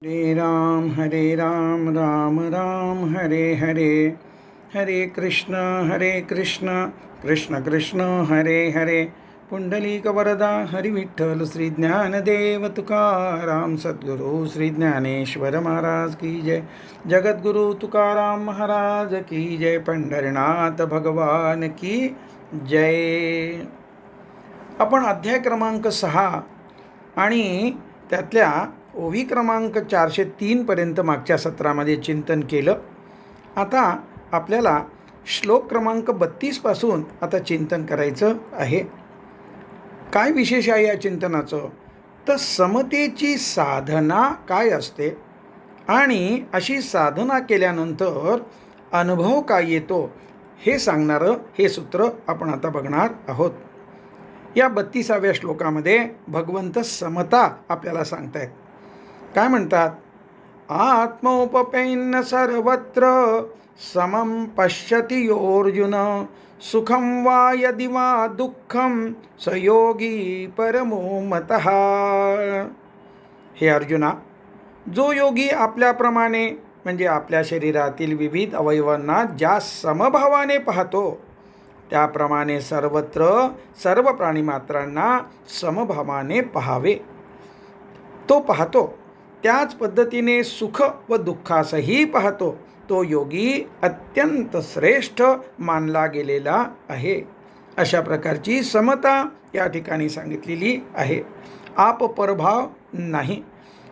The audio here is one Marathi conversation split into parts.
हरे राम राम राम हरे हरे. हरे कृष्ण कृष्ण कृष्ण हरे हरे. पुंडलिक वरदा हरी विठ्ठल श्री ज्ञानदेव तुकाराम सद्गुरु श्री ज्ञानेश्वर महाराज की जय. जगद्गुरु तुकाराम महाराज की जय. पंढरीनाथ भगवान की जय. आपण अध्याय क्रमांक 6 आणि त्यातल्या ओवी क्रमांक 403 पर्यंत मागच्या सत्रामध्ये चिंतन केलं. आता आपल्याला श्लोक क्रमांक 32 पासून आता चिंतन करायचं आहे. काय विशेष आहे या चिंतनाचं? तर समतेची साधना काय असते आणि अशी साधना केल्यानंतर अनुभव काय येतो हे सांगणारं हे सूत्र आपण आता बघणार आहोत. या 32व्या श्लोकामध्ये भगवंत समता आपल्याला सांगतायत. काय म्हणतात? आत्मोपपैन्न सर्वत्र समं पश्यति योऽर्जुन सुखं वा यदि वा दुःखं स योगी परमो मतः. हे अर्जुना, जो योगी आपल्याप्रमाणे म्हणजे आपल्या शरीरातील विविध अवयवांना ज्या समभावाने पाहतो त्याप्रमाणे सर्वत्र सर्व प्राणीमात्रांना समभावाने पाहावे. तो पाहतो त्याच पद्धतीने सुख व दुःखासही पाहतो. तो योगी अत्यंत श्रेष्ठ मानला गेलेला आहे. अशा प्रकारची समता या ठिकाणी सांगितलेली आहे. आप परभाव नाही,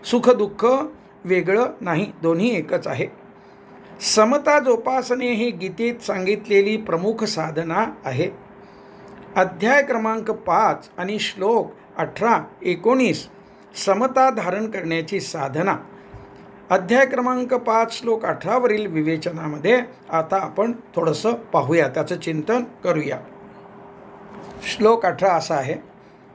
सुख दुःख वेगळं नाही, दोन्ही एकच आहे. समता जोपासणे ही गीतेत सांगितलेली प्रमुख साधना आहे. अध्याय क्रमांक 5 आणि श्लोक 18-19 समता धारण करण्याची साधना. अध्याय क्रमांक 5 श्लोक 18 वरील विवेचनामध्ये आता आपण थोडंसं पाहूया, त्याचं चिंतन करूया. श्लोक 18 असा आहे.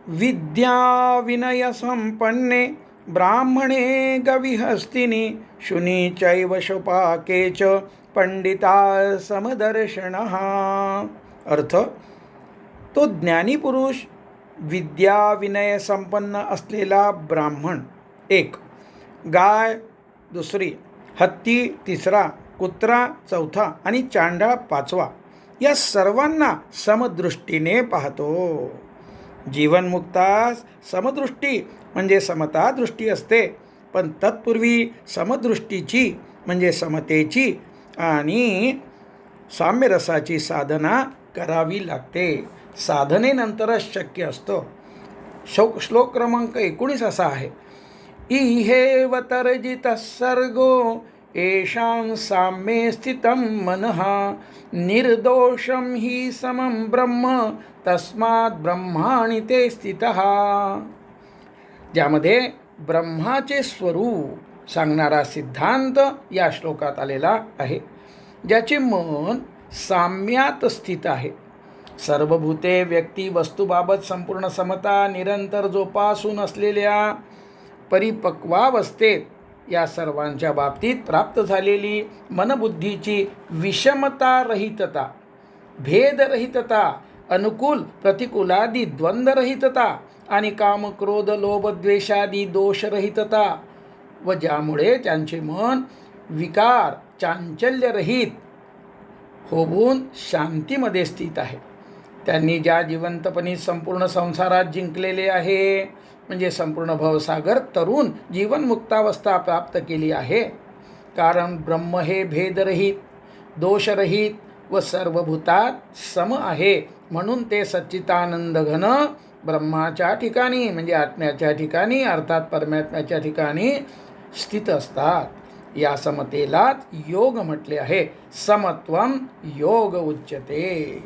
विद्या विनय संपन्ने ब्राह्मणे गविहस्तिनी शुनी चैव शोपाके च पंडिता समदर्शनः. अर्थ, तो ज्ञानी पुरुष विद्या विनय संपन्न असलेला ब्राह्मण एक, गाय दुसरी, हत्ती तिसरा, कुत्रा चौथा आणि चांडाळ पाचवा या सर्वांना समदृष्टीने पाहतो. जीवनमुक्तास समदृष्टी म्हणजे समता दृष्टी असते, पण तत्पूर्वी समदृष्टीची म्हणजे समतेची आणि साम्यरसाची साधना करावी लागते. साधनेनंतरच शक्य असतं. श्लोक क्रमांक 19 असा आहे. इहेव तर्जितः सर्गो येषां साम्ये स्थितं मनः निर्दोषं हि समं ब्रह्म तस्मात् ब्रह्माणि ते स्थितः. ज्यामध्ये ब्रह्माचे स्वरूप सांगणारा सिद्धांत या श्लोकात आलेला आहे. ज्याचे मन साम्यात स्थित आहे. सर्व भूते व्यक्ती वस्तूबाबत संपूर्ण समता निरंतर जोपासून असलेल्या परिपक्वावस्थेत या सर्वांच्या बाबतीत प्राप्त झालेली मनबुद्धीची विषमतारहितता, भेदरहितता, अनुकूल प्रतिकूलादी द्वंद्वरहितता आणि काम क्रोध लोभ द्वेषादी दोषरहितता व ज्यामुळे त्यांचे मन विकार चांचल्यरहित होऊन शांतीमध्ये स्थित आहे. त्यांनी ज्या जिवंतपणी संपूर्ण संसारात जिंकलेले आहे म्हणजे संपूर्ण भवसागर तरुण जीवनमुक्तावस्था प्राप्त केली आहे. कारण ब्रह्म हे भेदरहित दोषरहित व सर्वभूतात सम आहे. म्हणून ते सच्चिदानंद घन ब्रह्माच्या ठिकाणी म्हणजे आत्म्याच्या ठिकाणी अर्थात परमात्म्याच्या ठिकाणी स्थित असतात. या समतेलाच योग म्हटले आहे. समत्वम योग उच्यते.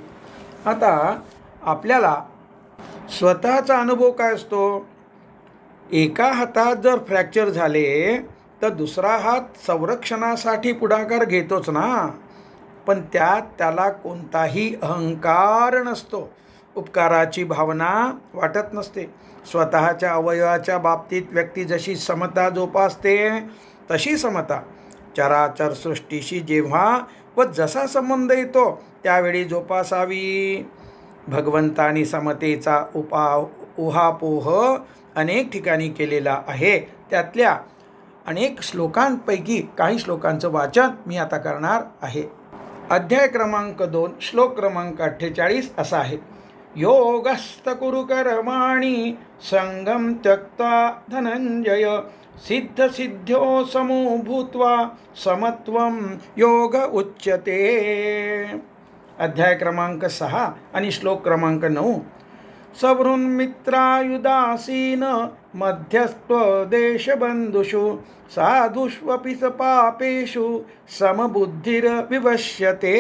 आता आपल्याला स्वतःचा अनुभव काय असतो? एका हातात जर फ्रॅक्चर झाले तर दुसरा हात संरक्षणासाठी पुढाकार घेतोच ना, पण त्याला कोणताही अहंकार नसतो, उपकाराची भावना वाटत नसते. स्वतःच्या अवयवाच्या बाबतीत व्यक्ती जशी समता जोपासते तशी समता चराचर सृष्टीशी जेव्हा व जसा संबंध येतो त्यावेळी जोपासावी. भगवंतानी समतेचा उहापोह अनेक ठिकाणी केलेला आहे. त्यातल्या अनेक श्लोकांपैकी काही श्लोकांचं वाचन मी आता करणार आहे. अध्याय क्रमांक 2 श्लोक क्रमांक 48 असा आहे. योगस्थ कुरु कर्माणि संगम त्यक्त्वा धनंजय सिद्ध सिद्ध्यो समो भूत्वा समत्वम योग उच्यते. अध्याय क्रमांक 6 आणि श्लोक क्रमांक 9. सवृन्मित्रायुदासीन मध्यस्त्वदेशबन्धुषु साधुष्वपि स पापेषु समबुद्धिर्विवश्यते.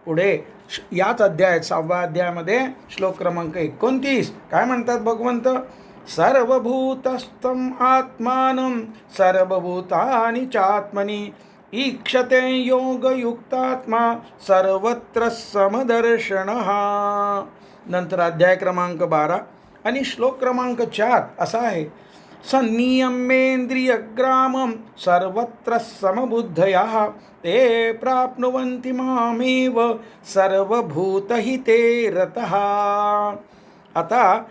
पुढे याच अध्यायात 6व्या अध्यायामध्ये श्लोक क्रमांक 29 काय म्हणतात भगवंत. सर्वभूतस्थं आत्मानं सर्वभूतानि चात्मनि ईक्षते योगयुक्तात्मा सर्वत्र समदर्शनः. नंतर अध्याय क्रमांक 12 आणि श्लोक क्रमांक 4 असा आहे. संनियम्येन्द्रियग्रामं सर्वत्र समबुद्धयः ते प्राप्नुवन्ति मामेव सर्वभूतहिते रतः. आता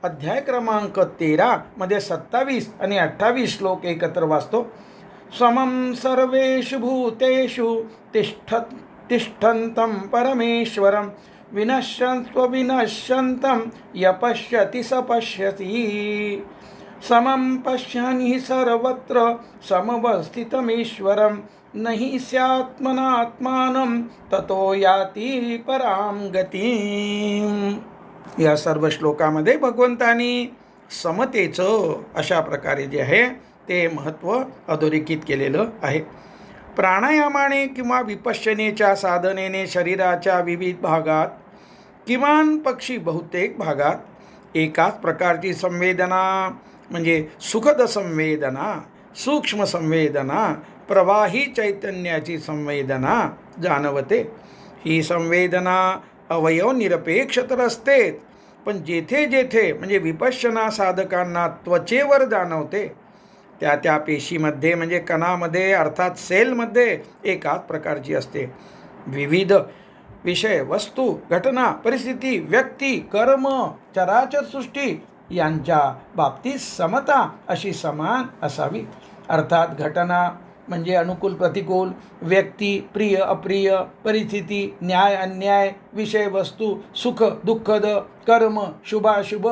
अध्याय क्रमांक 13 मध्ये 27 आणि 28 श्लोक एकत्र वाचतो. समं सर्वेषु भूतेषु तिष्ठन्तं परमेश्वरं विनश्यन्तं यपश्यति स पश्यति. समं पश्यन् हि सर्वत्र समवस्थितमीश्वरं न हि स्यात्मनात्मानं ततो याति परां गतिम्. या सर्व श्लोकामध्ये भगवंतानी समतेचं अशा प्रकारे जे आहे ते महत्त्व अधोरेखित केलेलं आहे. प्राणायामाने किंवा विपश्यनेच्या साधनेने शरीराच्या विविध भागात किमान पक्षी बहुतेक भागात एकाच प्रकारची संवेदना म्हणजे सुखद संवेदना, सूक्ष्म संवेदना, प्रवाही चैतन्याची संवेदना जाणवते. ही संवेदना अवयव निरपेक्ष तर असतेच, पण जेथे जेथे म्हणजे विपश्यना साधकांना त्वचेवर जाणवते त्या त्या पेशीमध्ये म्हणजे कणामध्ये अर्थात सेलमध्ये एकाच प्रकारची असते. विविध विषय, वस्तू, घटना, परिस्थिती, व्यक्ती, कर्म, चराचर सृष्टी यांच्या बाबतीत समता अशी समान असावी. अर्थात घटना म्हणजे अनुकूल प्रतिकूल, व्यक्ती प्रिय अप्रिय, परिस्थिती न्याय अन्याय, विषय वस्तू सुख दुःखद, कर्म शुभाशुभ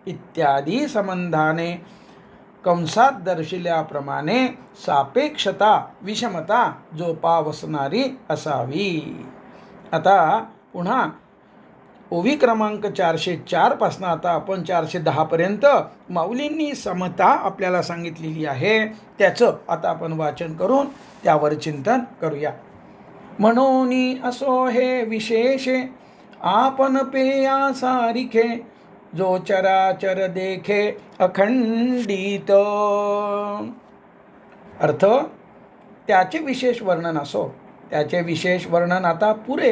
इत्यादी संबंधाने कंसात दर्शविल्याप्रमाणे सापेक्षता विषमता जोपासणारी असावी. आता पुन्हा ओवी क्रमांक 404 पासून आता आपण 410 पर्यंत माऊलींनी समता आपल्याला सांगितलेली आहे. त्याचं आता आपण वाचन करून त्यावर चिंतन करूया. म्हणून असो हे विशेषे आपण पेया सारिखे जो चराचर देखे अखंडित. अर्थ त्याचे विशेष वर्णन असो, त्याचे विशेष वर्णन आता पुरे.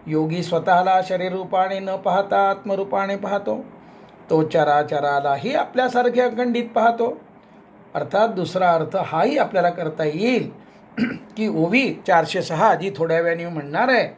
योगी स्वतःला शरीर रूपाने न पाहता आत्मरूपाने पाहतो. तो चराचरालाही आपल्यासारखे अखंडित पाहतो. अर्थात दुसरा अर्थ हाही आपल्याला करता येईल की ओवी 406 जी थोड्या वेळाने म्हणणार आहे.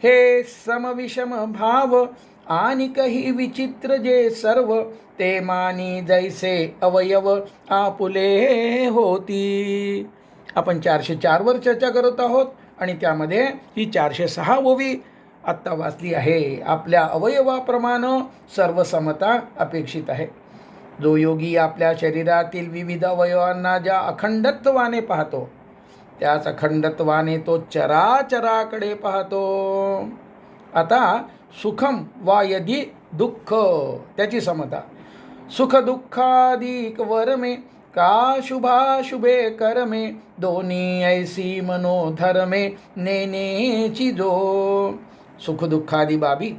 हे समविषम भाव आणि काही विचित्र जे सर्व ते मानी जैसे अवयव आपुले होती. आपण 404 वर चर्चा करत आहोत आणि त्यामध्ये ही 406 ओवी आत्ता वाचली आहे. आपल्या अवयवाप्रमाणे सर्व समता अपेक्षित आहे. जो योगी आपल्या शरीरातील विविध अवयवांना ज्या अखंडत्वाने पाहतो त्याच अखंडत्वाने तो चराचराकडे पाहतो. आता सुखम वा यदि दुःख त्याची समता. सुख दुःखादिक वरमे का शुभाशुभे कर्मे दोन्ही ऐसी मनोधर्मे नेनेची जो. सुख दुःखादी बाबी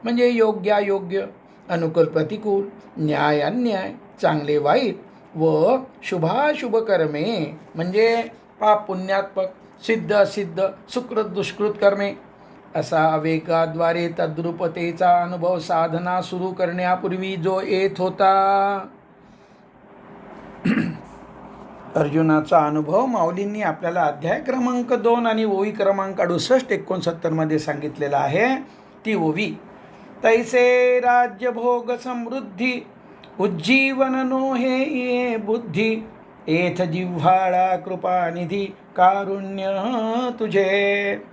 म्हणजे योग्यायोग्य, अनुकूल प्रतिकूल, न्याय अन्याय, चांगले वाईट व शुभाशुभ कर्मे म्हणजे पाप पुण्यात्मक, सिद्ध असिद्ध, सुकृत दुष्कृत कर्मे असा वेगाद्वारे तद्रूपतेचा अनुभव साधना सुरू करण्यापूर्वी जो येत होता. अर्जुनाचा अनुभव माऊलींनी आपल्याला अध्याय क्रमांक 2 आणि ओवी क्रमांक 68-69 मध्ये सांगितलेला आहे. ती ओवी. तैसे राज्य भोग समृद्धी उज्जीवन नो हे ये बुद्धी एथ जिव्हाळा कृपानिधी कारुण्य तुझे.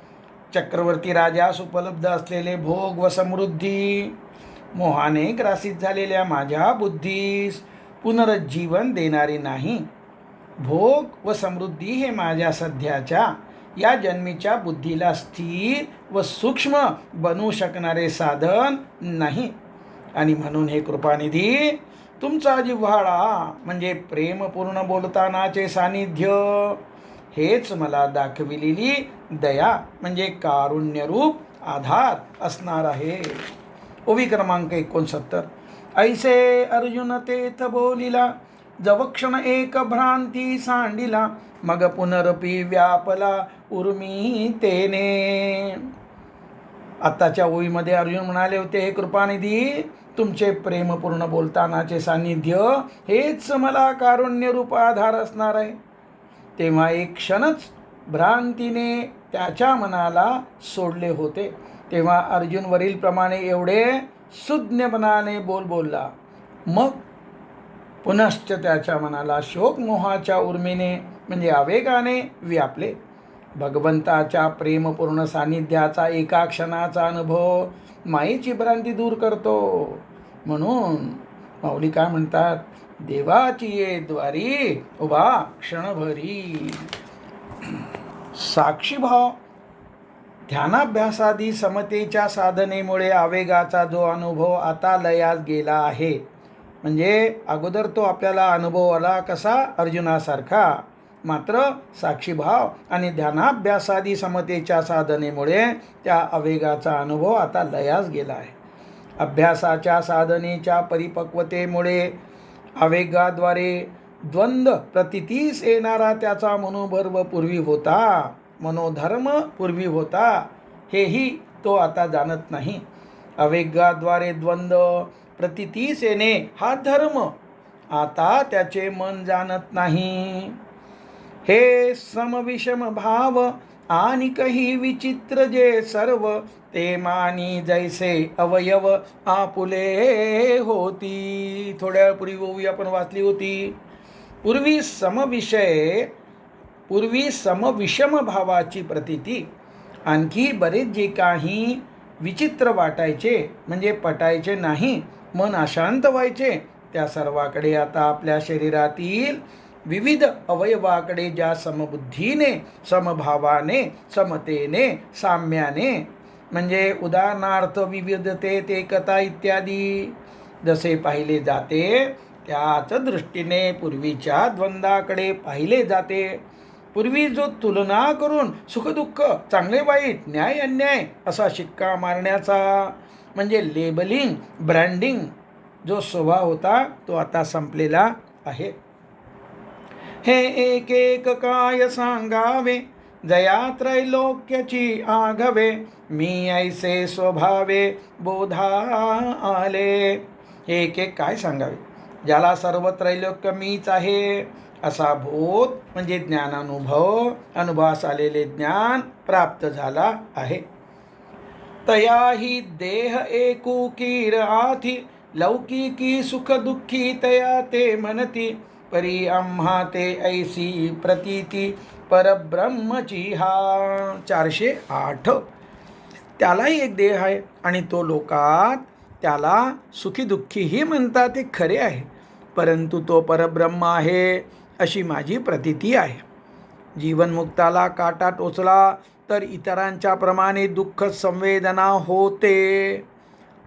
चक्रवर्ती राजास उपलब्ध असलेले भोग व समृद्धी मोहाने ग्रासित झालेल्या माझ्या बुद्धीस पुनरुज्जीवन देणारी नाही. भोग व समृद्धी हे माझ्या सध्याच्या या जन्मीच्या बुद्धीला स्थिर व सूक्ष्म बनवू शकणारे साधन नाही. आणि म्हणून हे कृपानिधी, तुमचा जिव्हाळा म्हणजे प्रेमपूर्ण बोलतानाचे सानिध्य हेच मला दाखविलेली दया म्हणजे कारुण्यरूप आधार असणार आहे. ओवी क्रमांक 69. ऐसे अर्जुन तेथ बोलिला, जवक्षण एक भ्रांती सांडिला, मग पुनरपी व्यापला उर्मी तेने. आत्ताच्या ओळीमध्ये अर्जुन म्हणाले होते, हे कृपानिधी, तुमचे प्रेमपूर्ण बोलतानाचे सानिध्य हेच मला कारुण्यरूप आधार असणार आहे. तेव्हा एक क्षणच भ्रांतीने त्याच्या मनाला सोडले होते. तेव्हा अर्जुन वरील प्रमाणे एवढे सुज्ञपणाने बोलला. मग पुनश्च त्याच्या मनाला शोकमोहाच्या उर्मीने म्हणजे आवेगाने व्यापले. भगवंताच्या प्रेमपूर्ण सानिध्याचा एका क्षणाचा अनुभव मायेची भ्रांती दूर करतो. म्हणून माऊली काय म्हणतात, देवाची ये द्वारी उभा क्षणभरी. साक्षीभाव ध्यानाभ्यासादी समतेच्या साधनेमुळे आवेगाचा जो अनुभव आता लयास गेला आहे, म्हणजे अगोदर तो आपल्याला अनुभव आला कसा, अर्जुनासारखा. मात्र साक्षीभाव आणि ध्यानाभ्यासादी समतेच्या साधनेमुळे त्या आवेगाचा अनुभव आता लयास गेला आहे. अभ्यासाच्या साधनेच्या परिपक्वतेमुळे आवेगाद्वारे द्वंद्व प्रतितीस येणारा त्याचा मनोभर्व पूर्वी होता, मनोधर्म पूर्वी होता, हेही तो आता जाणत नाही. आवेगाद्वारे द्वंद्व प्रतितीस येणे हा धर्म आता त्याचे मन जाणत नाही. हे समविषम भाव आणि काही विचित्र जे सर्व, ते मानी जैसे अवयव आपुले होती. थोड्या वेळपूर्वी ओवी आपण वाचली होती. पूर्वी समविषम भावाची प्रतीती, आणखी बरेच जे काही विचित्र वाटायचे म्हणजे पटायचे नाही, मन अशांत व्हायचे, त्या सर्वाकडे आता आपल्या शरीरातील विविध अवयवाकडे ज्या समबुद्धीने, समभावाने, समतेने, साम्याने म्हणजे उदाहरणार्थ विविधतेत एकता इत्यादी जसे पाहिले जाते, त्याच दृष्टीने पूर्वीच्या द्वंद्वाकडे पाहिले जाते. पूर्वी जो तुलना करून सुखदुःख, चांगले वाईट, न्याय अन्याय असा शिक्का मारण्याचा म्हणजे लेबलिंग, ब्रँडिंग जो स्वभाव होता, तो आता संपलेला आहे. हे एक एक काय सांगावे, जया त्रैलोक्याची आघवे, मी ऐसे स्वभावे बोधा आले. हे एक एक काय सांगावे, ज्याला सर्व त्रैलोक्य मीच आहे असा बोध म्हणजे ज्ञानानुभव, अनुभवास आलेले ज्ञान प्राप्त झाला आहे. तयाही देह एकुकीर आथी, लौकिकी सुख दुःखी तया ते म्हणती, परी आम्हा ते ऐसी प्रतीती परब्रह्मची. हा 408. त्यालाही एक देह आहे आणि तो लोकात त्याला सुखी दुःखीही म्हणतात, ते खरे आहे, परंतु तो परब्रह्म आहे अशी माझी प्रतीती आहे. जीवनमुक्ताला काटा टोचला तर इतरांच्या प्रमाणे दुःख संवेदना होते.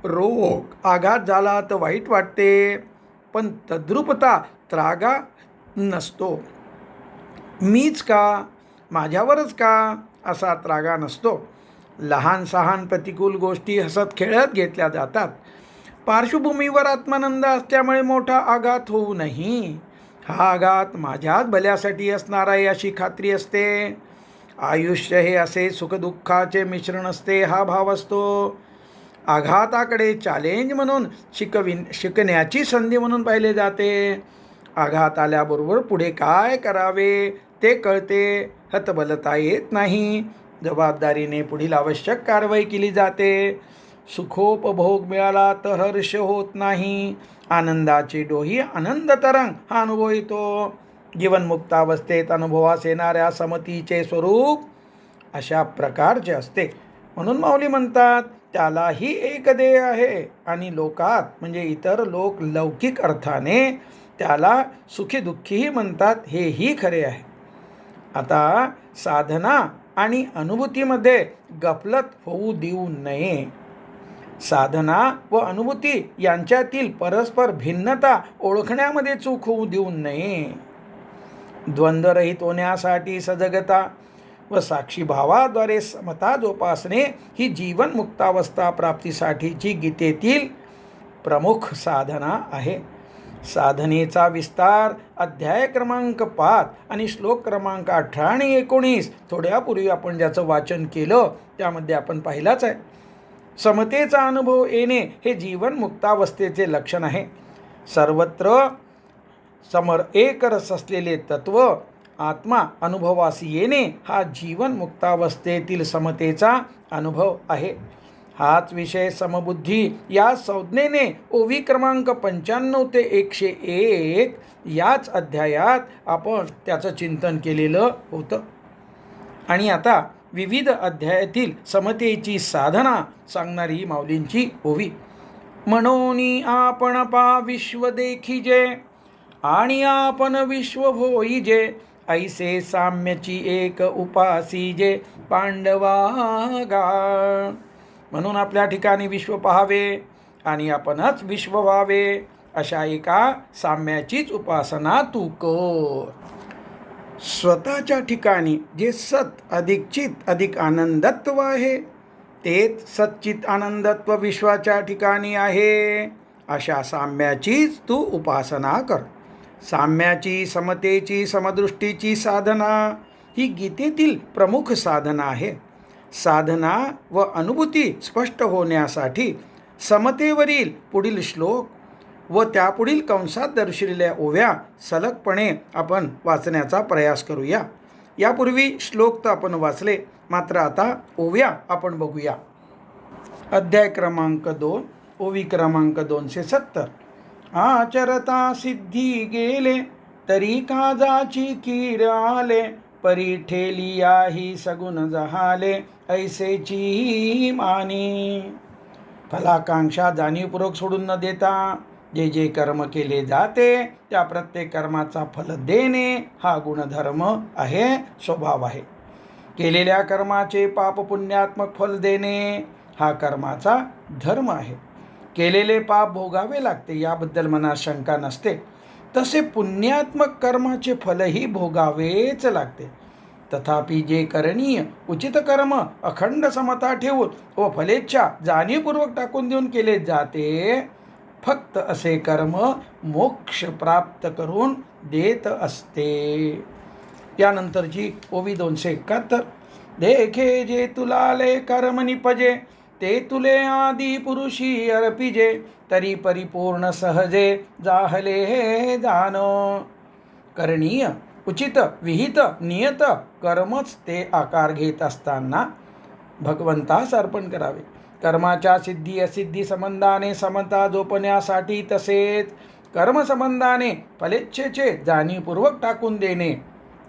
रोग आघात झाला तर वाईट वाटते, पण तद्रूपता त्रागा नसतो. मीच का, माझ्यावरच का असा त्रागा नसतो. लहान सहान प्रतिकूल गोष्टी हसत खेळत घेतल्या जातात. पार्श्वभूमीवर आत्मानंद असल्यामुळे मोठा आघात होऊ नाही. हा आघात माझ्याच भल्यासाठी असणार आहे अशी खात्री असते. आयुष्य हे असे सुखदुःखाचे मिश्रण असते हा भाव असतो. आघाताकडे चॅलेंज म्हणून शिकण्याची संधी म्हणून पाहिले जाते. आघात आल्याबरोबर पुढे काय करावे ते कळते, हतबलता येत नाही. जबाबदारीने पुढील आवश्यक कारवाई केली जाते. सुखोपभोग मिळाला तर हर्ष होत नाही. आनंदाची डोही आनंद तरंग हा अनुभव येतो. जीवनमुक्तावस्थेत अनुभवास येणाऱ्या समतेचे स्वरूप अशा प्रकारचे असते. म्हणून माऊली म्हणतात त्यालाही एक देह आहे. आणि लोकात म्हणजे इतर लोक लौकिक अर्थाने त्याला सुखी दुःखीही म्हणतात, हेही खरे आहे. आता साधना आणि अनुभूतीमध्ये गफलत होऊ देऊ नये. साधना व अनुभूती यांच्यातील परस्पर भिन्नता ओळखण्यामध्ये चूक होऊ देऊ नये. द्वंद्वरहित होण्यासाठी सजगता व साक्षी भावाद्वारे समता जोपासणे ही जीवन मुक्तावस्था प्राप्तीसाठीची गीतेतील प्रमुख साधना आहे. साधनेचा विस्तार अध्याय क्रमांक 5 आणि श्लोक क्रमांक 18 आणि 19 थोड्यापूर्वी आपण ज्याचं वाचन केलं त्यामध्ये आपण पाहिलाच आहे. समतेचा अनुभव येणे हे जीवन मुक्तावस्थेचे लक्षण आहे. सर्वत्र एक रस असलेले तत्व आत्मा अनुभवास येणे हा जीवन मुक्तावस्थेतील समतेचा अनुभव आहे. हाच विषय समबुद्धी या संज्ञेने ओवी क्रमांक 95 ते 101 याच अध्यायात आपण त्याचं चिंतन केलेलं होतं. आणि आता विविध अध्यायातील समतेची साधना सांगणारी माऊलींची ओवी. म्हणोनी आपण पा विश्व देखिजे आणि आपण विश्व होईजे, ऐसे साम्यची एक उपासीजे पांडवागा. म्हणून आपल्या ठिकाणी विश्व पाहावे आणि आपणच विश्व व्हावे अशा एका साम्याचीच उपासना तू कर. स्वतःच्या ठिकाणी जे सत अधिक चित अधिक आनंदत्व आहे तेच सच्चित आनंदत्व विश्वाच्या ठिकाणी आहे. अशा साम्याचीच तू उपासना कर. साम्याची समतेची समदृष्टीची साधना ही गीतेतील प्रमुख साधना आहे. साधना व अनुभूती स्पष्ट होण्यासाठी समतेवरील पुढील श्लोक व त्यापुढील कंसात दर्शविलेल्या ओव्या सलगपणे आपण वाचण्याचा प्रयास करूया. यापूर्वी श्लोक तर आपण वाचले, मात्र आता ओव्या आपण बघूया. अध्याय क्रमांक 2 ओवी क्रमांक 270. आचरता सिद्धी गेले तरी काजाची कीर आले, परी ठेलिया ही सगुण जहाले, ऐसेची मानी. फलाकांक्षा जाणीवपूर्वक सोडून न देता जे जे कर्म केले जाते त्या प्रत्येक कर्माचा फल देणे हा गुणधर्म आहे, स्वभाव आहे. केलेल्या कर्माचे पाप पुण्यात्मक फल देणे हा कर्माचा धर्म आहे. केलेले पाप भोगावे लागते याबद्दल मनात शंका नसते. तसे पुण्यात्मक कर्माचे फलही भोगावेच लागते. तथापि जे करणीय उचित कर्म अखंड समता ठेवून व फलेच्छा जाणीवपूर्वक टाकून देऊन केले जाते, फक्त असे कर्म मोक्ष प्राप्त करून देत असते. यानंतरची ओवी 271. देखे जे तुलाले कर्म निपजे, ते तुले आदी पुरुषी अर्पिजे, तरी परिपूर्ण सहजे जाहले जानो. करणीय उचित विहित नियत कर्मच ते आकार घेत असताना भगवंतास अर्पण करावे. कर्माच्या सिद्धी असिद्धी संबंधाने समता जोपण्यासाठी तसेच कर्मसंबंधाने फलेच्छेचे जाणीवपूर्वक टाकून देणे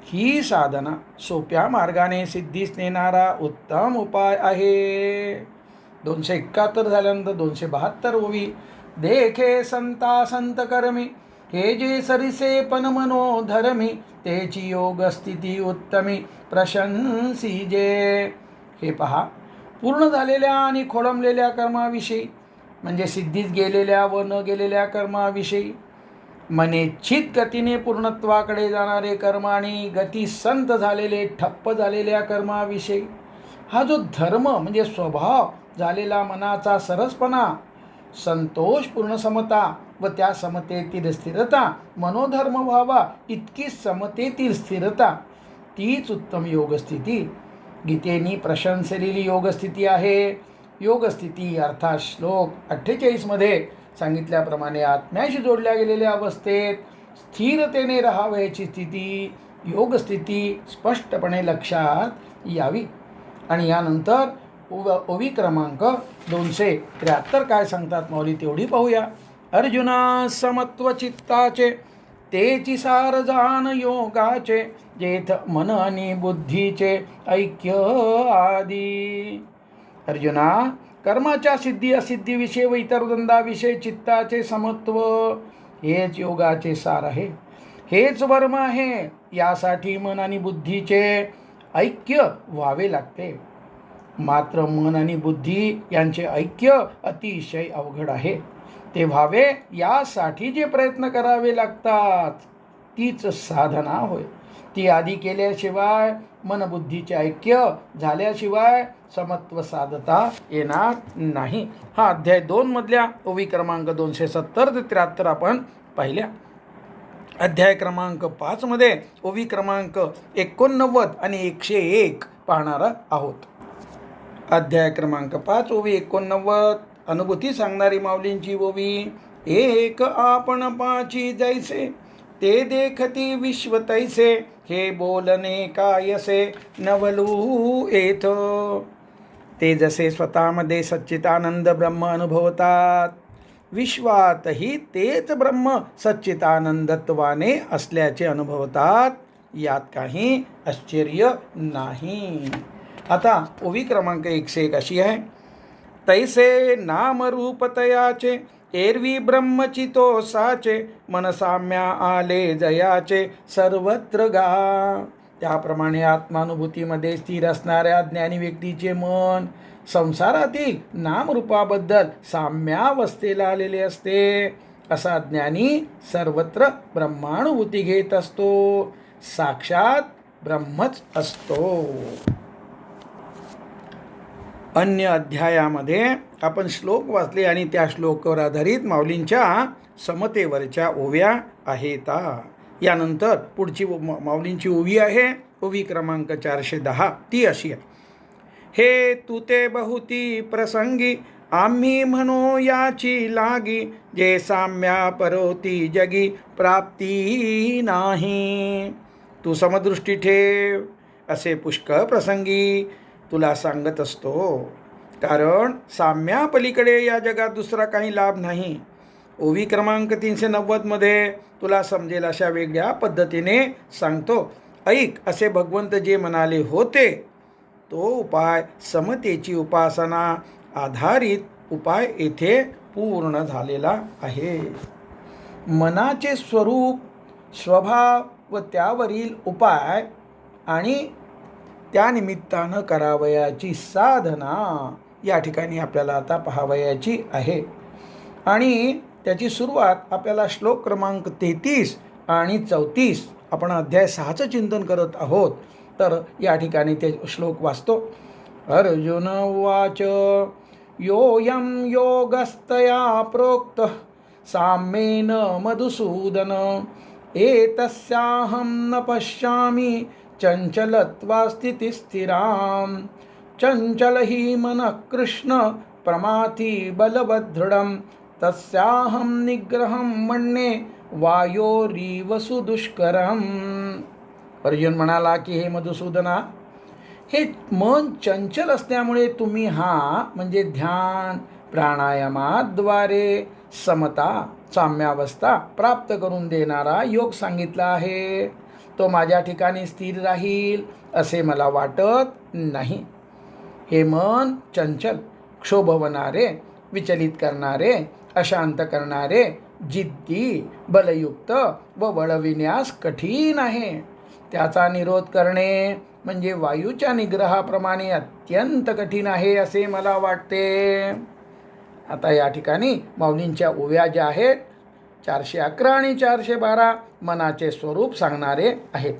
ही साधना सोप्या मार्गाने सिद्धीस नेणारा उत्तम उपाय आहे. 271 झाल्यानंतर 272 ओवी. देखे संता संत कर्मी, हे जे सरिसे पण मनोधर्मी, तेची योग स्थिती उत्तमी प्रशंसीजे. हे पहा, पूर्ण झालेल्या आणि खोळंबलेल्या कर्माविषयी म्हणजे सिद्धीत गेलेल्या व न गेलेल्या कर्माविषयी, मनेच्छित गतीने पूर्णत्वाकडे जाणारे कर्म आणि गती संत झालेले ठप्प झालेल्या कर्माविषयी, हा जो धर्म म्हणजे स्वभाव झालेला मनाचा सरसपणा, संतोषपूर्ण समता व त्या समतेतील स्थिरता, मनोधर्म व्हावा इतकी समतेतील स्थिरता, तीच उत्तम योगस्थिती गीतेनी प्रशंसलेली योगस्थिती आहे. योगस्थिती अर्थात श्लोक 48 मध्ये सांगितल्याप्रमाणे आत्म्याशी जोडल्या गेलेल्या अवस्थेत स्थिरतेने राहावयाची स्थिती योगस्थिती स्पष्टपणे लक्षात यावी. आणि यानंतर ओवी क्रमांक 273 काय सांगतात माऊली तेवढी पाहूया. अर्जुना समत्व चित्ताचे तेची सार जाण योगाचे, जेथ मन आणि बुद्धीचे ऐक्य आदी. अर्जुना, कर्माच्या सिद्धी असिद्धीविषयी व इतर द्वंद्वाविषयी चित्ताचे समत्व हेच योगाचे सार आहे, हेच वर्म आहे. यासाठी मन आणि बुद्धीचे ऐक्य व्हावे लागते. मात्र मन आणि बुद्धी यांचे ऐक्य अतिशय अवघड आहे. ते व्हावे यासाठी जे प्रयत्न करावे लागतात तीच साधना होय. ती आधी केल्याशिवाय मनबुद्धीचे ऐक्य झाल्याशिवाय समत्व साधता येणार नाही. हा अध्याय 2 मधल्या ओवी क्रमांक 270 ते 73 आपण पाहिल्या. अध्याय क्रमांक 5 मध्ये ओवी क्रमांक 89 आणि 101 पाहणार आहोत. अध्याय क्रमांक 5 ओवी 89. अनुभूती सांगणारी माऊलींची ओवी. एक आपण पाची जैसे, ते देखती विश्व तैसे, हे बोलणे कायसे नवलू येथ. ते जसे स्वतःमध्ये सच्चिदानंद ब्रह्म अनुभवतात, विश्वातही तेच ब्रह्म सच्चिदानंदत्वाने असल्याचे अनुभवतात, यात काही आश्चर्य नाही. आता ओवी क्रमांक 101 अशी आहे. तैसे नाम रूप तयाचे, एरवी ब्रह्मचितो साचे, मन साम्या आले जयाचे सर्वत्र गा. त्याप्रमाणे आत्मानुभूतीमध्ये स्थिर असणाऱ्या ज्ञानी व्यक्तीचे मन संसारातील नामरूपाबद्दल साम्यावस्थेला आलेले असते. असा ज्ञानी सर्वत्र ब्रह्मानुभूती घेत असतो, साक्षात ब्रह्मच असतो. अन्य अध्यायामध्ये आपण श्लोक वाचले आणि त्या श्लोकावर आधारित माऊलींच्या समतेवरच्या ओव्या आहेत. यानंतर पुढची माऊलींची ओवी आहे ओवी क्रमांक 410. ती अशी आहे. हे तुते बहुती प्रसंगी, आम्ही म्हणो याची लागी, जे साम्या परोती जगी प्राप्ती नाही. तू समदृष्टी ठेव, असे पुष्कळ प्रसंगी तुला सांगत असतो, कारण साम्यापलीकडे या जगात दुसरा काही लाभ नाही. ओवी क्रमांक 390 मध्ये तुला समजेल अशा वेगळ्या पद्धतीने सांगतो. ऐक, असे भगवंत जे म्हणाले होते, तो उपाय समतेची उपासना आधारित उपाय येथे पूर्ण झालेला आहे. मनाचे स्वरूप, स्वभाव व त्यावरील उपाय आणि त्यानिमित्तानं करावयाची साधना या ठिकाणी आपल्याला आता पाहावयाची आहे. आणि त्याची सुरुवात आपल्याला श्लोक क्रमांक 33 आणि 34, आपण अध्याय 6चं चिंतन करत आहोत. तर या ठिकाणी ते श्लोक वाचतो. अर्जुन उवाच. योऽयं योगस्तया प्रोक्त साम्येन मधुसूदन, एतस्याहं न पश्यामि चंचलत्वा स्थितिस्थिरां. चंचल हि मनः कृष्ण प्रमाथि बलवदृढं, तस्याहं निग्रहं मन्ये वायोरीव सुदुष्करम्. अर्जुन म्हणाला की हे मधुसूदना, हे मन चंचल असल्यामुळे तुम्ही हा म्हणजे ध्यान प्राणायामाद्वारे समता साम्यावस्था प्राप्त करून देणारा योग सांगितला आहे. तो माझ्या ठिकाणी स्थिर राहील असे मला वाटत नाही. हे मन चंचल, क्षोभवणारे, विचलित करणारे, अशांत करणारे, जिद्दी, बलयुक्त व वळविण्यास कठीण आहे. त्याचा निरोध करणे म्हणजे वायूच्या निग्रहाप्रमाणे अत्यंत कठीण आहे असे मला वाटते. आता या ठिकाणी माऊलींच्या ओव्या ज्या आहेत 411 आणि 412 मनाचे स्वरूप सांगणारे आहेत.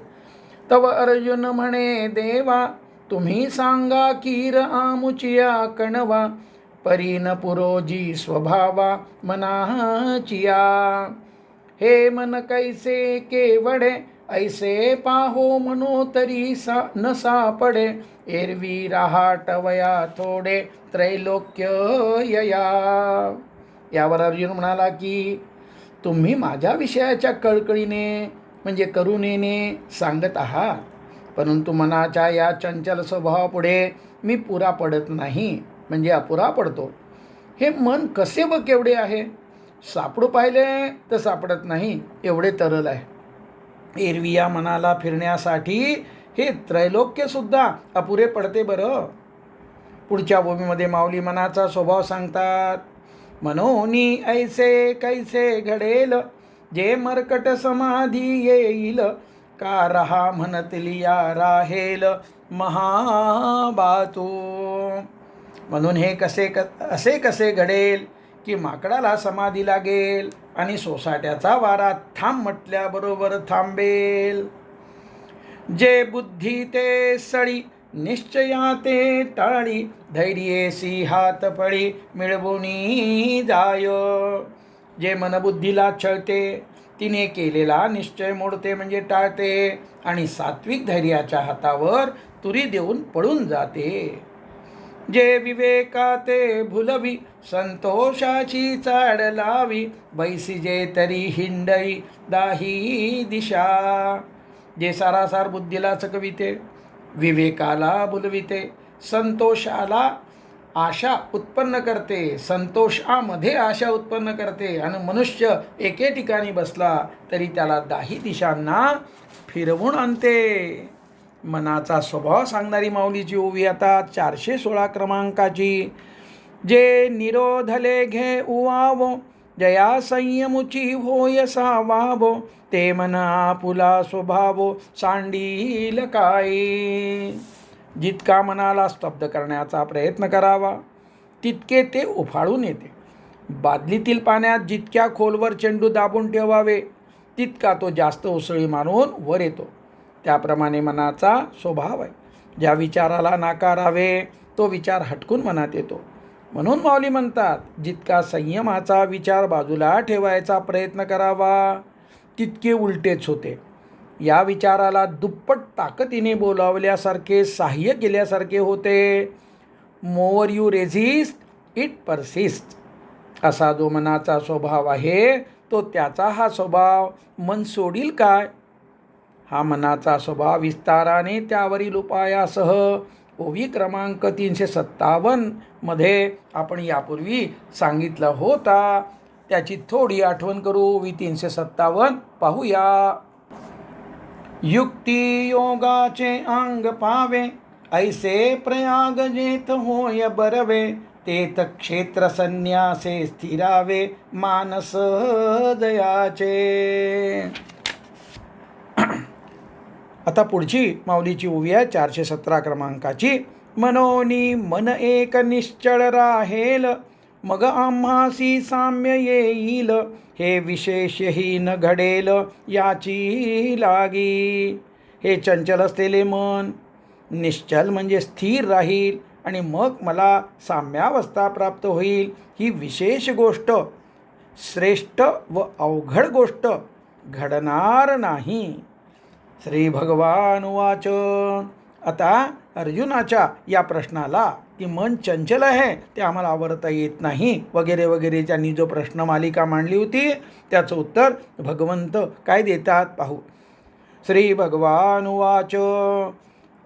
तव अर्जुन म्हणे देवा, तुम्ही सांगा कीर आमुचिया कणवा, परीन पुरोजी स्वभावा मनाचिया. हे मन कैसे केवडे, ऐसे पाहो मनोतरी न सापडे, एरवी राहाटवया थोडे त्रैलोक्य यया. यावर अर्जुन म्हणाला की तुम्ही माझ्या विषयाच्या कळकळीने म्हणजे करुणेने सांगत आहात, परंतु मनाच्या या चंचल स्वभावापुढे मी पुरा पडत नाही, म्हणजे अपुरा पडतो. हे मन कसे व केवढे आहे, सापडू पाहिले तर सापडत नाही, एवढे तरल आहे. एरवी या मनाला फिरण्यासाठी हे त्रैलोक्यसुद्धा अपुरे पडते बरं. पुढच्या भूमीमध्ये माऊली मनाचा स्वभाव सांगतात. मनोनी ऐसे कैसे घडेल, जे मरकट समाधी येईल, का रहा म्हणतली या राहेल महाबातू. म्हणून हे असे कसे घडेल की माकडाला समाधी लागेल आणि सोसाट्याचा वारा थांब म्हटल्याबरोबर थांबेल. जे बुद्धी ते सळी, निश्चया ते टाळी, धैर्येसी हात फळी मिळवुनी जाय. जे मनबुद्धीला छळते, तिने केलेला निश्चय मोडते म्हणजे टाळते आणि सात्विक धैर्याच्या हातावर तुरी देऊन पळून जाते. जे विवेका ते भुलवी, संतोषाची चाड लावी, बैसी जे तरी हिंडई दाही दिशा. जे सारासार बुद्धीला चकविते, विवेकाला भुलविते, संतोषाला आशा उत्पन्न करते, संतोषामध्ये आशा उत्पन्न करते आणि मनुष्य एके ठिकाणी बसला तरी त्याला दाही दिशांना फिरवून आणते. मनाचा स्वभाव सांगणारी माऊलीची ओवी आता 416 क्रमांकाची. जे निरोधले घे उवावो, जया संयमुची होय सावावो, ते मन आपुला स्वभावो सांडील काय. जितका मनाला स्तब्ध करण्याचा प्रयत्न करावा तितके ते उफाळून येते. बादलीतील पाण्यात जितक्या खोलवर चेंडू दाबून ठेवावे तितका तो जास्त उसळी मारून वर येतो. त्याप्रमाणे मनाचा स्वभाव आहे. ज्या विचाराला नाकारावे तो विचार हटकून मनात येतो. म्हणून माऊली म्हणतात, जितका संयमाचा विचार बाजूला ठेवायचा प्रयत्न करावा तितके उलटेच होते. या विचाराला दुप्पट ताकदीने बोलावल्यासारखे, सहाय्य केल्यासारखे होते. More you resist it persist. असा जो मनाचा स्वभाव आहे तो त्याचा हा स्वभाव मन सोडील काय. हा मनाचा स्वभाव विस्ताराने त्यावरील उपायासह ओवी क्रमांक 357 मध्ये आपण यापूर्वी सांगितला होता. त्याची थोडी आठवण करू. ओवी 357 पाहूया. युक्ती योगाचे अंग पावे, ऐसे प्रयाग जेथ होय बरवे, तेथ क्षेत्र संन्यासे स्थिरावे मानस जयाचे. आता पुढची माऊलीची ओवी आहे 417 क्रमांकाची. मनोनी मन एक निश्चळ राहेल, मग आम्हासी साम्य येईल, हे विशेषही न घडेल याची लागी. हे चंचल असलेले मन निश्चल म्हणजे स्थिर राहील आणि मग मला साम्यावस्था प्राप्त होईल. ही विशेष गोष्ट, श्रेष्ठ व अवघड गोष्ट घडणार नाही. श्री भगवान वाच. आता अर्जुनाच्या या प्रश्नाला की मन चंचल आहे ते आम्हाला आवरता येत नाही वगैरे वगैरे ज्यांनी जो प्रश्न मालिका मांडली होती त्याचं उत्तर भगवंत काय देतात पाहू. श्री भगवान वाच.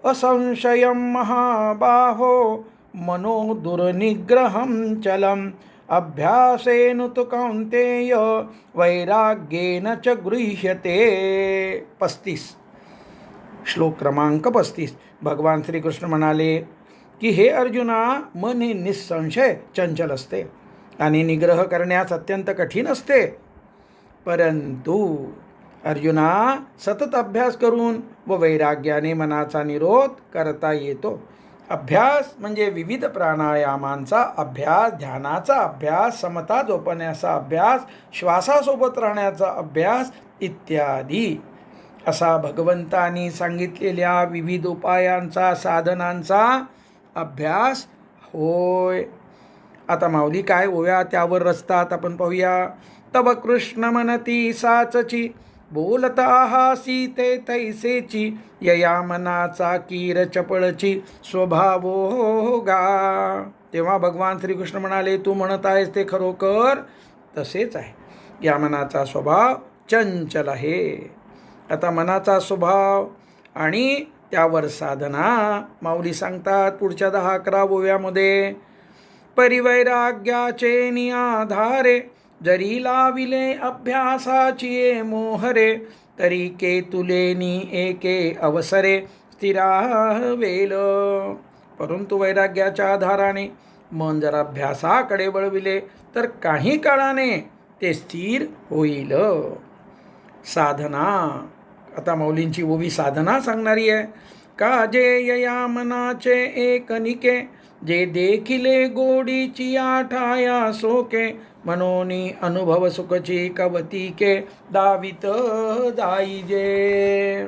असंशयं महाबाहो, मनो दुर्निग्रहं चलम्, अभ्यासेन तु कौन्तेय वैराग्येन च गृह्यते. 35 श्लोक क्रमांक 35. भगवान श्रीकृष्ण म्हणाले की हे अर्जुना, मन हे निसंशय चंचल असते आणि निग्रह करण्यास अत्यंत कठीण असते. परंतु अर्जुना, सतत अभ्यास करून व वैराग्याने मनाचा निरोध करता येतो. अभ्यास म्हणजे विविध प्राणायामांचा अभ्यास, ध्यानाचा अभ्यास, समता जोपण्याचा अभ्यास, श्वासासोबत राहण्याचा अभ्यास इत्यादी. असा भगवंतांनी सांगितलेल्या विविध उपायांचा, साधनांचा अभ्यास होय. आता माऊली काय ओव्या त्यावर रचतात आपण पाहूया. तव कृष्ण म्हणती साचची, बोलत आहासी ते तैसेची, यया मनाचा कीर चपळची स्वभावो गा. तेव्हा भगवान श्रीकृष्ण म्हणाले, तू म्हणत आहेस ते खरोखर तसेच आहे. या मनाचा स्वभाव चंचल आहे. आता मनाचा स्वभाव आणि त्यावर साधना माऊली सांगतात पुढच्या 10-11 ओव्यामध्ये. परिवैराग्याचे निआधारे, जरी लाविले अभ्यासाची मोहरे, तरी केतुलेनी एके अवसरे स्थिरा वेल. परंतु वैराग्याच्या आधाराने मन जर अभ्यासाकडे वळविले तर काही काळाने ते स्थिर होईल. साधना, आता माऊलींची ओवी साधना सांगणारी आहे. काजे या मनाचे एक निके, जे देखिले गोडीची आठाया सोके, मनोनी अनुभव सुखची कवतिके, दावित जाईजे.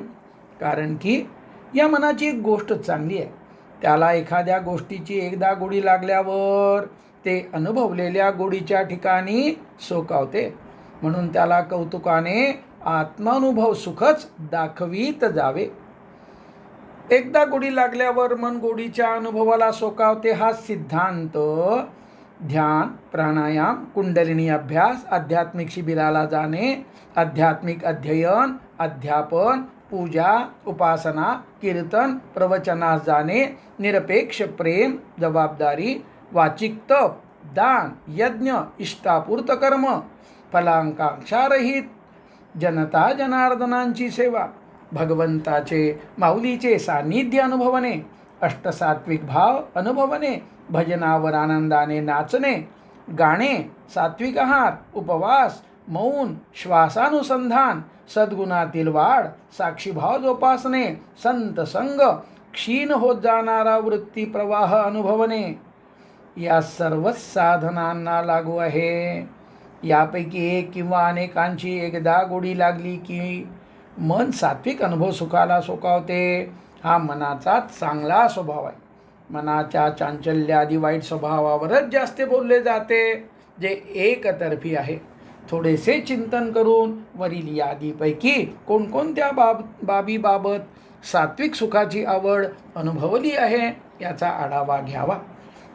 कारण की या मनाची एक गोष्ट चांगली आहे. त्याला एखाद्या गोष्टीची एकदा गोडी लागल्यावर ते अनुभवलेल्या गोडीच्या ठिकाणी सोकावते. म्हणून त्याला कौतुकाने आत्मानुभव सुखच दाखवीत जावे. एकदा गोडी लागल्यावर मन गोडीच्या अनुभवाला सोकावते हा सिद्धांत ध्यान, प्राणायाम, कुंडलिनी अभ्यास, आध्यात्मिक शिबिराला जाणे, आध्यात्मिक अध्ययन, अध्यापन, पूजा, उपासना, कीर्तन, प्रवचनास जाणे, निरपेक्ष प्रेम, जबाबदारी, वाचिक तप, दान, यज्ञ, इष्टापूर्त कर्म, फलांकांक्षारहित जनता जनार्दनांची सेवा, भगवंताचे माऊलीचे सान्निध्य अनुभवणे, अष्टसात्विक भाव अनुभवणे, भजनावर आनंदाने नाचणे, गाणे, सात्विक आहार, उपवास, मौन, श्वासानुसंधान, सद्गुणातील वाढ, साक्षीभाव जोपासणे, संत संग, क्षीण होत जाणारा वृत्ती प्रवाह अनुभवणे, या सर्व साधनांना लागू आहे. यापैकी एक किंवा अनेकांची एकदा गोडी लागली की मन सात्विक अनुभव सुखाला सोकावते. हा मनाचा चांगला स्वभाव आहे. मनाच्या चांचल्याआदी वाईट स्वभावावरच जास्त बोलले जाते, जे एकतर्फी आहे. थोडेसे चिंतन करून वरील यादीपैकी कोणकोणत्या बाबीबाबत सात्विक सुखाची आवड अनुभवली आहे याचा आढावा घ्यावा.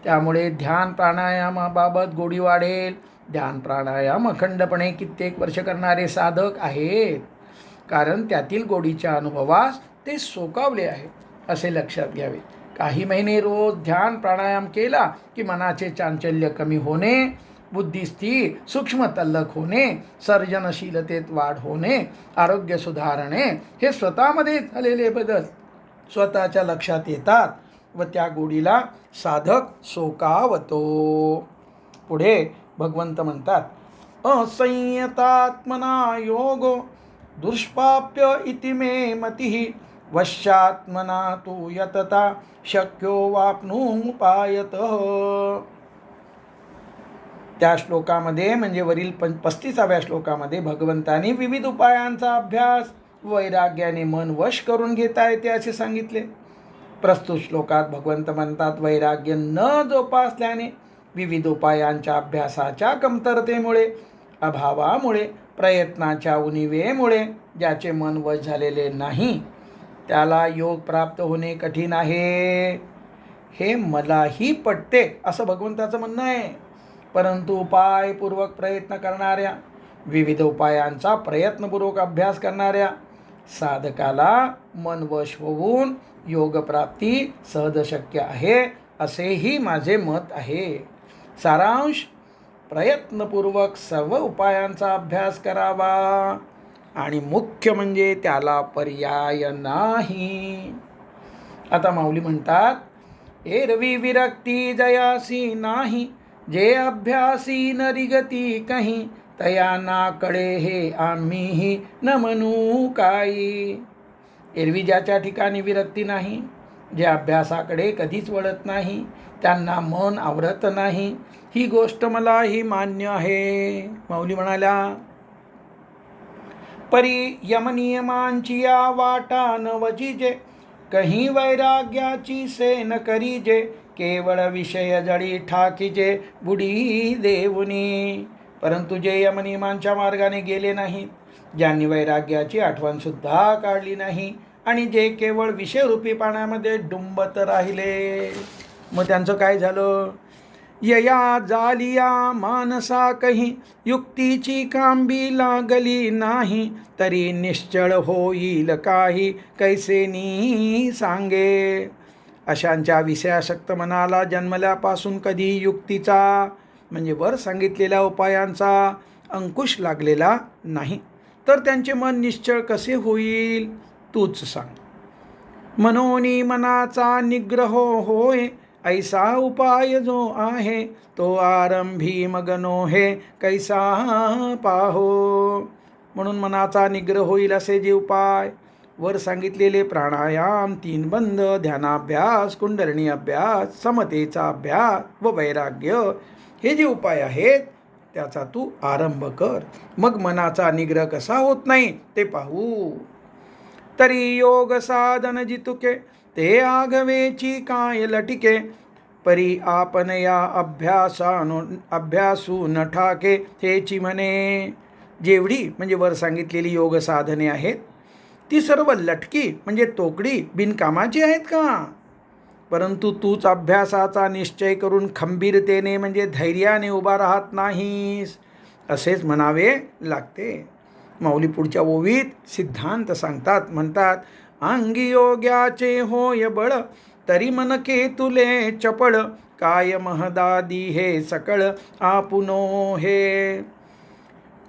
त्यामुळे ध्यान प्राणायामाबाबत गोडी वाढेल. ध्यान प्राणायाम अखंडपणे कित्येक वर्ष करणारे साधक आहेत, कारण त्यातील गोडीच्या अनुभवास ते सोकावले आहे असे लक्षात घ्यावे. काही महिने रोज ध्यान प्राणायाम केला की मनाचे चांचल्य कमी होणे, बुद्धी स्थिर, सूक्ष्म तल्लख होणे, सर्जनशीलतेत वाढ होणे, आरोग्य सुधारणे, हे स्वतःमध्ये झालेले बदल स्वतःच्या लक्षात येतात व त्या गोडीला साधक सोकावतो. पुढे भगवंत म्हणतात, असंयतात्मना योगो दुष्पाप्य इति मे मतिः, वश्यात्मना तु यतता शक्यो वाप्नुमुपायतः. त्या श्लोकामध्ये म्हणजे वरील 35व्या श्लोकामध्ये भगवंतांनी विविध उपायांचा अभ्यास वैराग्याने मन वश करून घेता येते असे सांगितले. प्रस्तुत श्लोकात भगवंत म्हणतात, वैराग्य न जोपासल्याने, विविध उपायांच्या अभ्यासाच्या कमतरतेमुळे, अभावामुळे, प्रयत्नाच्या उणिवेमुळे ज्याचे मन वश झालेले नाही त्याला योग प्राप्त होणे कठीण आहे. हे मलाही पटते असं भगवंताचं म्हणणं आहे. परंतु उपायपूर्वक प्रयत्न करणाऱ्या, विविध उपायांचा प्रयत्नपूर्वक अभ्यास करणाऱ्या साधकाला मन वश होऊन योगप्राप्ती सहज शक्य आहे असेही माझे मत आहे. सारांश, प्रयत्नपूर्वक सर्व उपायांचा अभ्यास करावा आणि मुख्य म्हणजे त्याला पर्याय नाही. आता माऊली म्हणतात, एरवी विरक्ती जयासी नाही, जे अभ्यासी नरिगती कही, तया ना कडे हे आम्हीही न म्हणू काही. एरवी ज्याच्या ठिकाणी विरक्ती नाही, जे अभ्यासाकडे कधीच वळत नाही, त्यांना मन आवरत नाही, ही गोष्ट मलाही मान्य आहे. माऊली म्हणाल्या, परी यमनियमांची या वाटा न वजिजे, कहीं वैराग्याची से न करीजे, केवळ विषय जडी ठाकीजे बुडी देऊनी. परंतु जे यमनियमांच्या मार्गाने गेले नाहीत, ज्यांनी वैराग्याची आठवणसुद्धा काढली नाही आणि जे केवळ विषयरूपी पाण्यामध्ये डुंबत राहिले, मग त्यांचं काय झालं? यया जालिया मानसा कही, युक्तीची कांबी लागली नाही, तरी निश्चळ होईल काही, कैसेनी सांगे. अशांच्या विषयासक्त मनाला जन्मल्यापासून कधी युक्तीचा म्हणजे वर सांगितलेल्या उपायांचा अंकुश लागलेला नाही, तर त्यांचे मन निश्चळ कसे होईल तूच सांग. मनोनी मनाचा निग्रह होय, ऐसा उपाय जो आहे, तो आरंभी मगनो हे कैसा पाहो. म्हणून मनाचा निग्रह होईल असे जे उपाय, वर सांगितलेले प्राणायाम, 3 बंद, ध्यानाभ्यास, कुंडलिनी अभ्यास, समतेचा अभ्यास व वैराग्य, हे जे उपाय आहेत त्याचा तू आरंभ कर. मग मनाचा निग्रह कसा होत नाही ते पाहू. तरी योग साधन जितुके, ते आघवेची काय लटिके, परी आपण या अभ्यासू न ठाके, हेची म्हणे. जेवढी म्हणजे वर सांगितलेली योग साधने आहेत ती सर्व लटकी म्हणजे तोकडी बिनकामाची आहेत का? परंतु तूच अभ्यासाचा निश्चय करून खंबीरतेने म्हणजे धैर्याने उभा राहत नाहीस असेच म्हणावे लागते. माऊली पुढच्या ओवीत सिद्धांत सांगतात, म्हणतात, अंगी योग्याचे होय बळ, तरी मनके तुले चपळ, काय महदादी हे सकळ, आपुनो हे.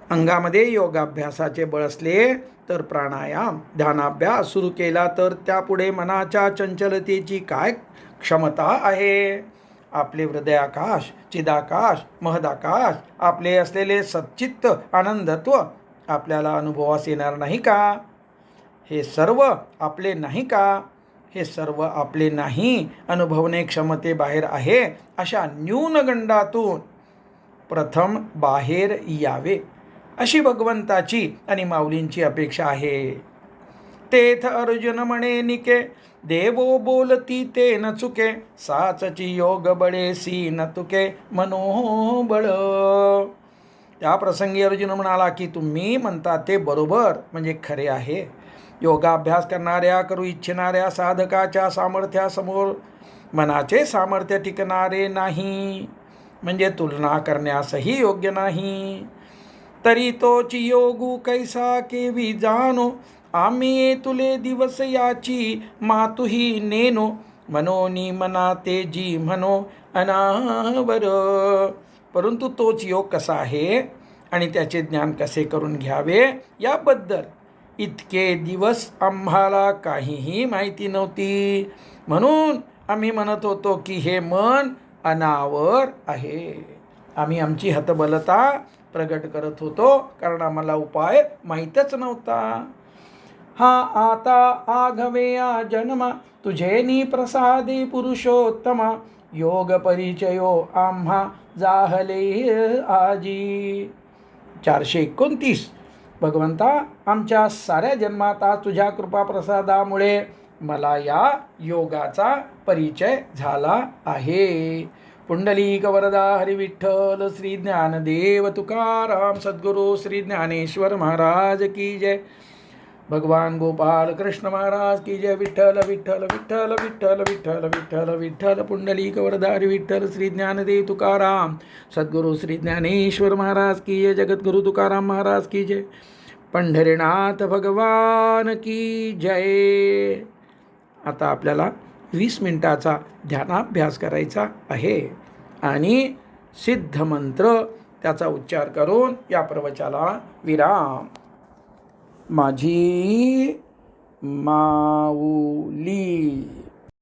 अंगामध्ये योगाभ्यासाचे बळ असले तर प्राणायाम ध्यानाभ्यास सुरू केला तर त्यापुढे मनाच्या चंचलतेची काय क्षमता आहे. आपले हृदयाकाश, चिदाकाश, महदाकाश, आपले असलेले सच्चित्त आनंदत्व आपल्याला अनुभवास येणार नाही का? हे सर्व आपले नाही का? हे सर्व आपले नाही अनुभवणे क्षमतेबाहेर आहे अशा न्यूनगंडातून प्रथम बाहेर यावे अशी भगवंताची आणि माऊलींची अपेक्षा आहे. तेथ अर्जुन म्हणे निके, देवो बोलती ते न चुके, साचची योग बळेसी न तुके मनोबळ. त्या प्रसंगी अर्जुन म्हणाला की तुम्ही म्हणता ते बरोबर म्हणजे खरे आहे. योगाभ्यास करणाऱ्या, करू इच्छिणाऱ्या साधकाच्या सामर्थ्यासमोर मनाचे सामर्थ्य टिकणारे नाही, म्हणजे तुलना करण्यासही योग्य नाही. तरी तोच योगू कैसा केवी जानो, आम्ही तुले दिवस याची मातुही नेनो, मनोनी मना ते जी म्हणो अनावर. परंतु तोच योग कसा आहे आणि त्याचे ज्ञान कसे करून घ्यावे याबद्दल इतके दिवस आम्हाला काहीही माहिती नव्हती, म्हणून आम्ही म्हणत होतो की हे मन अनावर आहे. आम्ही आमची हतबलता प्रगट करत होतो कारण आम्हाला उपाय माहीतच नव्हता. हा आता आघवेया जन्मा, तुझेनी प्रसादे पुरुषोत्तमा, योग परिचयो आम्हा जाहले आजी. 429. भगवंता, आमच्या साऱ्या जन्मात तुझ्या कृपा प्रसादामुळे मला या योगाचा परिचय झाला आहे. पुंडलिक वरदा हरी विठ्ठल श्री ज्ञानदेव तुकाराम सद्गुरू श्री ज्ञानेश्वर महाराज की जय. भगवान गोपाल कृष्ण महाराज की जय. विठ्ठल विठ्ठल विठ्ठल विठ्ठल विठ्ठल विठ्ठल विठ्ठल. पुंडलिक वरदा हरी विठ्ठल श्री ज्ञानदेव तुकाराम सद्गुरू श्री ज्ञानेश्वर महाराज की जय. जगद्गुरु तुकाराम महाराज की जय. पंढरीनाथ भगवान की जय. आता आपल्याला 20 मिनिटाचा ध्यानाभ्यास करायचा आहे आणि सिद्ध मंत्र त्याचा उच्चार करून या प्रवचनाला विराम. माझी माऊली.